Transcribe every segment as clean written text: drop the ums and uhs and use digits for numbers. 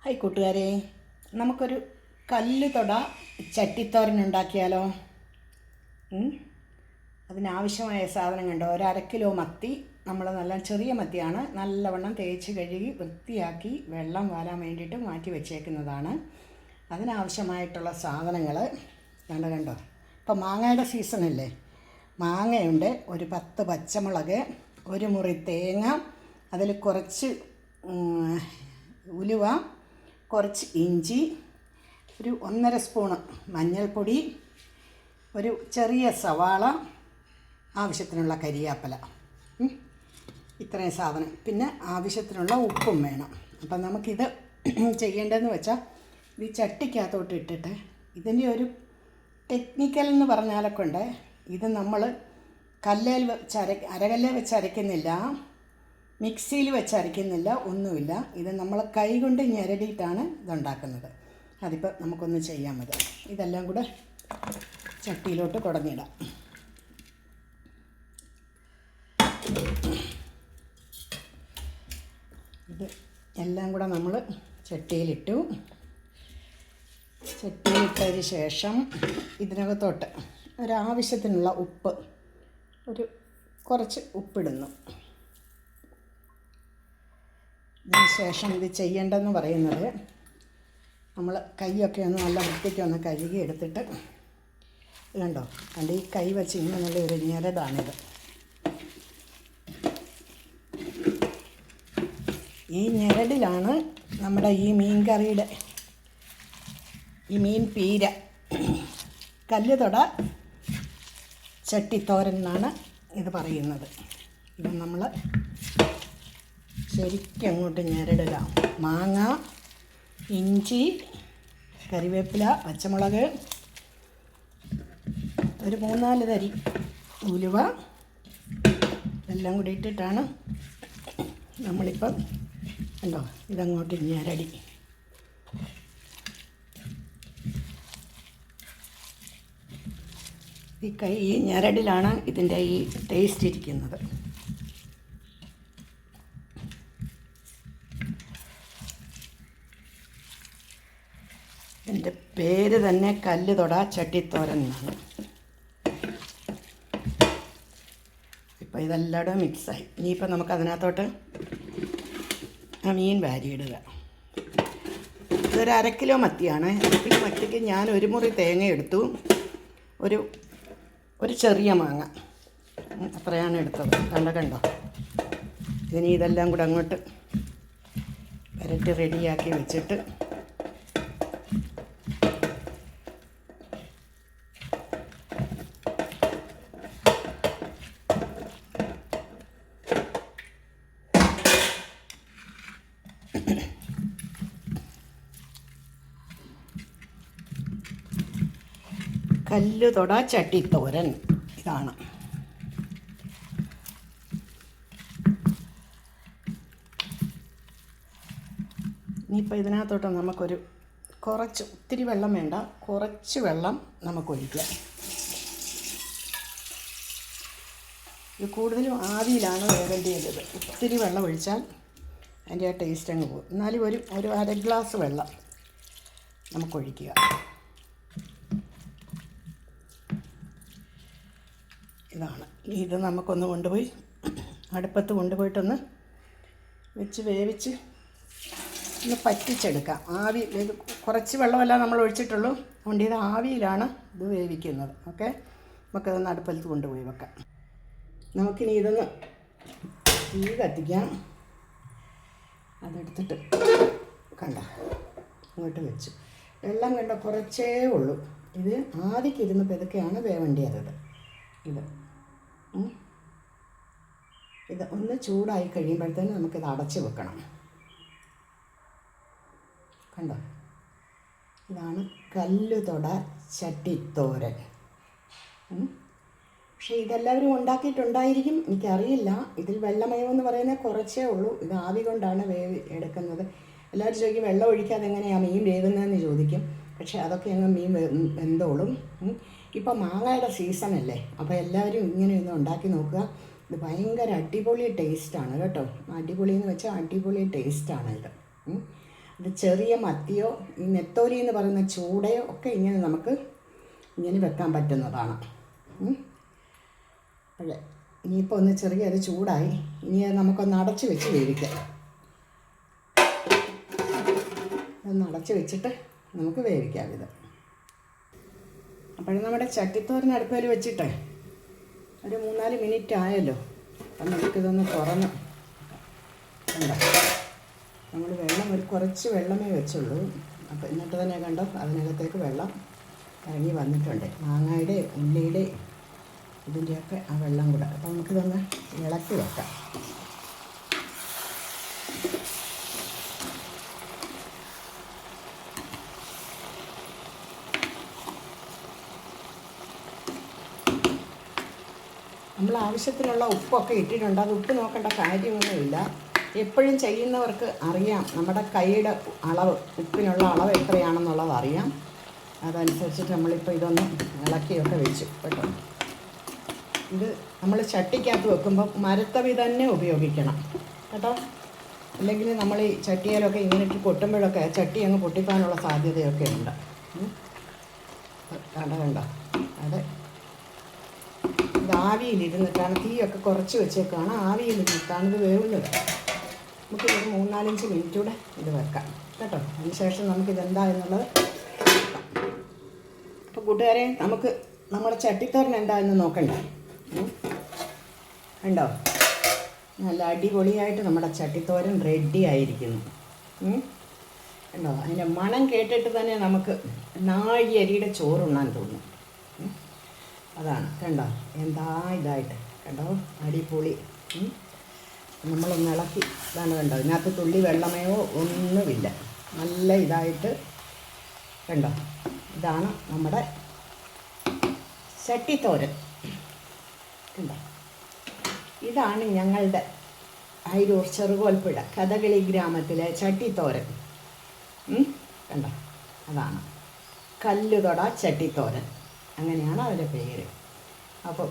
Hi കൂട്ടുകാരെ, നമുക്കൊരു കല്ല് തൊട ചട്ടിത്തോരൻ ഉണ്ടാക്കിയാലോ? അതിനാവശ്യമായ സാധനം കണ്ടോ? ഒരു 1/2 കിലോ മത്തി. നമ്മൾ നല്ല ചെറിയ മത്തിയാണ്, നല്ലവണ്ണം തേച്ച് കഴുകി വൃത്തിയാക്കി വെള്ളം വാലാൻ വേണ്ടിയിട്ട് മാറ്റി വെച്ചേക്കുന്നതാണ്. അതിനാവശ്യമായിട്ടുള്ള സാധനങ്ങൾ കണ്ടോ. ഇപ്പം മാങ്ങയുടെ സീസണല്ലേ, മാങ്ങയുണ്ട്, ഒരു 10 പച്ചമുളക്, ഒരു മുറി തേങ്ങ, അതിൽ കുറച്ച് ഉലുവ, കുറച്ച് ഇഞ്ചി, ഒരു 1.5 സ്പൂണ് മഞ്ഞൾപ്പൊടി, ഒരു ചെറിയ സവാള, ആവശ്യത്തിനുള്ള കരിയാപ്പല, ഇത്രയും സാധനം. പിന്നെ ആവശ്യത്തിനുള്ള ഉപ്പും വേണം. അപ്പം നമുക്കിത് ചെയ്യേണ്ടതെന്ന് വെച്ചാൽ ഈ ചട്ടിക്കകത്തോട്ട് ഇട്ടിട്ട് ഇതിൻ്റെ ഒരു ടെക്നിക്കൽ എന്ന് പറഞ്ഞാലൊക്കെ ഉണ്ട്. ഇത് നമ്മൾ കല്ലിൽ അരകല്ലിൽ വെച്ച് അരയ്ക്കുന്നില്ല, മിക്സിയിൽ വെച്ച് അരയ്ക്കുന്നില്ല, ഒന്നുമില്ല. ഇത് നമ്മൾ കൈ കൊണ്ട് ഞെരടിയിട്ടാണ് ഇതുണ്ടാക്കുന്നത്. അതിപ്പോൾ നമുക്കൊന്ന് ചെയ്യാൻ മതി. ഇതെല്ലാം കൂടെ ചട്ടിയിലോട്ട് കുടഞ്ഞിടാം. ഇത് എല്ലാം കൂടെ നമ്മൾ ചട്ടിയിലിട്ടു. ചട്ടിയിലിട്ടതിന് ശേഷം ഇതിനകത്തോട്ട് ഒരാവശ്യത്തിനുള്ള ഉപ്പ്, കുറച്ച് ഉപ്പിടുന്നു. ഇതിന് ശേഷം ഇത് ചെയ്യേണ്ടതെന്ന് പറയുന്നത്, നമ്മൾ കൈയൊക്കെ ഒന്ന് നല്ല വൃത്തിക്കൊന്ന് കഴുകി എടുത്തിട്ട്, കണ്ടോ ഈ കൈ വെച്ച് ഇങ്ങനെ നല്ലൊരു ഞെരടാണിത്. ഈ ഞെരടിലാണ് നമ്മുടെ ഈ മീൻ കറിയുടെ, ഈ മീൻ പീര, കല്ല് തൊട ചട്ടിത്തോരൻ എന്നാണ് ഇത് പറയുന്നത്. ഇത് നമ്മൾ ശരിക്കും അങ്ങോട്ട് ഞെരടുക. മാങ്ങ, ഇഞ്ചി, കറിവേപ്പില, പച്ചമുളക്, ഒരു 3-4 തരി ഉലുവ, എല്ലാം കൂടി ഇട്ടിട്ടാണ് നമ്മളിപ്പം കണ്ടോ ഇതങ്ങോട്ട് ഞെരടി. ഈ ഞെരടിലാണ് ഇതിൻ്റെ ഈ ടേസ്റ്റ് ഇരിക്കുന്നത്. എൻ്റെ പേര് തന്നെ കല്ല് തൊട ചട്ടിത്തോരൻ എന്നാണ്. ഇപ്പോൾ ഇതെല്ലായിടും മിക്സായി. ഇനിയിപ്പോൾ നമുക്ക് അതിനകത്തോട്ട് ആ മീൻ വാരിയിടുക. ഇതൊരു 1/2 കിലോ മത്തിയാണ്. 1/2 കിലോ മത്തിക്ക് ഞാൻ ഒരു മുറി തേങ്ങ എടുത്തു, ഒരു ചെറിയ മാങ്ങ, അത്രയാണ് എടുത്തത്. കണ്ടോ. ഇനി ഇതെല്ലാം കൂടെ അങ്ങോട്ട് വരട്ടി റെഡിയാക്കി വെച്ചിട്ട് കല്ല് തൊട ചട്ടിത്തോരൻ ഇതാണ്. ഇനിയിപ്പോൾ ഇതിനകത്തോട്ട് നമുക്കൊരു ഒത്തിരി വെള്ളം വേണ്ട, കുറച്ച് വെള്ളം നമുക്കൊഴിക്കാം. ഇത് കൂടുതലും ആവിയിലാണ് വേവേണ്ടത്. ഒത്തിരി വെള്ളം ഒഴിച്ചാൽ അതിൻ്റെ ആ ടേസ്റ്റ് അങ്ങ് പോകും. എന്നാലും ഒരു 1/2 ഗ്ലാസ് വെള്ളം നമുക്കൊഴിക്കുക. ഇതാണ്. ഇത് നമുക്കൊന്ന് കൊണ്ടുപോയി അടുപ്പത്ത് കൊണ്ടുപോയിട്ടൊന്ന് വെച്ച് വേവിച്ച് ഒന്ന് പറ്റിച്ചെടുക്കാം. ഇത് കുറച്ച് വെള്ളമല്ല നമ്മൾ ഒഴിച്ചിട്ടുള്ളൂ, അതുകൊണ്ട് ഇത് ആവിയിലാണ് ഇത് വേവിക്കുന്നത്. ഓക്കെ, നമുക്കതൊന്ന് അടുപ്പത്ത് കൊണ്ടുപോയി വെക്കാം. നമുക്കിനി ഇതൊന്ന് തീ കത്തിക്കാം. അതെടുത്തിട്ട് അങ്ങോട്ട് വെച്ചു. വെള്ളം കുറച്ചേ ഉള്ളൂ. ഇത് ആദ്യക്കിരുന്ന് പെതുക്കെയാണ് വേവേണ്ടിയത്. ഇത് ഒന്ന് ചൂടായി കഴിയുമ്പോഴത്തേനും നമുക്കിത് അടച്ച് വെക്കണം. കണ്ടോ, ഇതാണ് കല്ല് തൊട ചട്ടിത്തോരൻ. പക്ഷേ ഇതെല്ലാവരും ഉണ്ടാക്കിയിട്ടുണ്ടായിരിക്കും, എനിക്കറിയില്ല. ഇതിൽ വെള്ളമയമെന്ന് പറയുന്നത് കുറച്ചേ ഉള്ളൂ. ഇത് ആവി കൊണ്ടാണ് എടുക്കുന്നത്. എല്ലാവരും ചോദിക്കും വെള്ളം ഒഴിക്കാതെ എങ്ങനെയാണ് മീൻ വേവുന്നതെന്ന് ചോദിക്കും. പക്ഷേ അതൊക്കെ അങ്ങ് മീൻ വെന്തോളും. ഇപ്പോൾ മാങ്ങയുടെ സീസണല്ലേ, അപ്പോൾ എല്ലാവരും ഇങ്ങനെയൊന്ന് ഉണ്ടാക്കി നോക്കുക. ഇത് ഭയങ്കര അടിപൊളി ടേസ്റ്റാണ് കേട്ടോ. അടിപൊളി എന്ന് വെച്ചാൽ അടിപൊളി ടേസ്റ്റാണ് ഇത്. ഇത് ചെറിയ മത്തിയോ ഈ നെത്തോലി എന്ന് പറയുന്ന ചൂടയോ ഒക്കെ ഇങ്ങനെ നമുക്ക് ഇങ്ങനെ വെക്കാൻ പറ്റുന്നതാണ്. അതെ, ഇനിയിപ്പോൾ ഒന്ന് ചെറിയൊരു ചൂടായി. ഇനി നമുക്കൊന്ന് അടച്ച് വെച്ച് വേവിക്കാം. ഒന്ന് അടച്ച് വെച്ചിട്ട് നമുക്ക് വേവിക്കാം ഇത്. അപ്പോഴും നമ്മുടെ ചട്ടിത്തോരൻ അടുപ്പയിൽ വെച്ചിട്ട് ഒരു 3-4 മിനിറ്റ് ആയല്ലോ. അപ്പം നമുക്കിതൊന്ന് തുറന്ന് കണ്ടോ, നമ്മൾ വെള്ളം കുറച്ച് വെള്ളമേ വെച്ചുള്ളൂ. അപ്പോൾ എന്നിട്ട് തന്നെ കണ്ടോ അതിനകത്തേക്ക് വെള്ളം ഇറങ്ങി വന്നിട്ടുണ്ട്. മാങ്ങയുടെ ഉള്ളിയുടെ ഇതിൻ്റെയൊക്കെ ആ വെള്ളം കൂടെ. അപ്പോൾ നമുക്കിതൊന്ന് ഇളക്കി വെക്കാം. നമ്മൾ ആവശ്യത്തിനുള്ള ഉപ്പൊക്കെ ഇട്ടിട്ടുണ്ട്. അത് ഉപ്പ് നോക്കേണ്ട കാര്യമൊന്നുമില്ല. എപ്പോഴും ചെയ്യുന്നവർക്ക് അറിയാം നമ്മുടെ കൈയുടെ അളവ്, ഉപ്പിനുള്ള അളവ് എത്രയാണെന്നുള്ളത് അറിയാം. അതനുസരിച്ചിട്ട് നമ്മളിപ്പോൾ ഇതൊന്ന് ഇളക്കിയൊക്കെ വെച്ചു കേട്ടോ. ഇത് നമ്മൾ ചട്ടിക്കകത്ത് വെക്കുമ്പോൾ മരത്തവി തന്നെ ഉപയോഗിക്കണം കേട്ടോ. അല്ലെങ്കിൽ നമ്മൾ ഈ ചട്ടിയിലൊക്കെ ഇങ്ങനെ കൊട്ടുമ്പോഴൊക്കെ ചട്ടി അങ്ങ് പൊട്ടിക്കാനുള്ള സാധ്യതയൊക്കെ ഉണ്ട്. കണ്ടോ അതെ, ഇത് ആവിയിലിരുന്നിട്ടാണ്, തീയൊക്കെ കുറച്ച് വെച്ചേക്കാണ്, ആവിയിലിരുന്നിട്ടാണ് ഇത് വേവുന്നത്. നമുക്കിത് 3-4 മിനിറ്റ് കൂടെ ഇത് വെക്കാം കേട്ടോ. അതിനുശേഷം നമുക്കിതെന്താ എന്നുള്ളത് നോക്കാം. അപ്പോൾ കൂട്ടുകാരെ, നമുക്ക് നമ്മുടെ ചട്ടിത്തോരൻ എന്താ എന്ന് നോക്കണ്ടേ? ഉണ്ടോ, നല്ല അടിപൊളിയായിട്ട് നമ്മുടെ ചട്ടിത്തോരൻ റെഡി ആയിരിക്കുന്നു. ഉണ്ടോ, അതിൻ്റെ മണം കേട്ടിട്ട് തന്നെ നമുക്ക് നാഴിയരിയുടെ ചോറുണ്ണാൻ തോന്നും. അതാണ് കണ്ടോ, എന്താ ഇതായിട്ട് കണ്ടോ, അടിപൊളി. നമ്മളൊന്ന് ഇളക്കി ഇതാണ് കണ്ടോ, ഇതിനകത്ത് തുള്ളി വെള്ളമയോ ഒന്നുമില്ല, നല്ല ഇതായിട്ട് കണ്ടോ. ഇതാണ് നമ്മുടെ ചട്ടിത്തോരൻ കണ്ടോ. ഇതാണ് ഞങ്ങളുടെ അയിരൂർ ചെറുകോൽപ്പുഴ കഥകളി ഗ്രാമത്തിലെ ചട്ടിത്തോരൻ. കണ്ടോ, അതാണ് കല്ലുതൊട ചട്ടിത്തോരൻ, അങ്ങനെയാണ് അതിൻ്റെ പേര്. അപ്പോൾ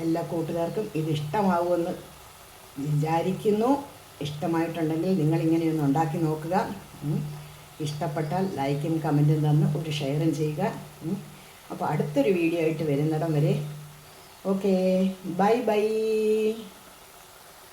എല്ലാ കൂട്ടുകാർക്കും ഇത് ഇഷ്ടമാവുമെന്ന് വിചാരിക്കുന്നു. ഇഷ്ടമായിട്ടുണ്ടെങ്കിൽ നിങ്ങളിങ്ങനെയൊന്ന് ഉണ്ടാക്കി നോക്കുക. ഇഷ്ടപ്പെട്ടാൽ ലൈക്കും കമൻറ്റും തന്ന് ഒരു ഷെയറും ചെയ്യുക. അപ്പോൾ അടുത്തൊരു വീഡിയോ ആയിട്ട് വരുന്നിടം വരെ ഓക്കേ, ബൈ ബൈ.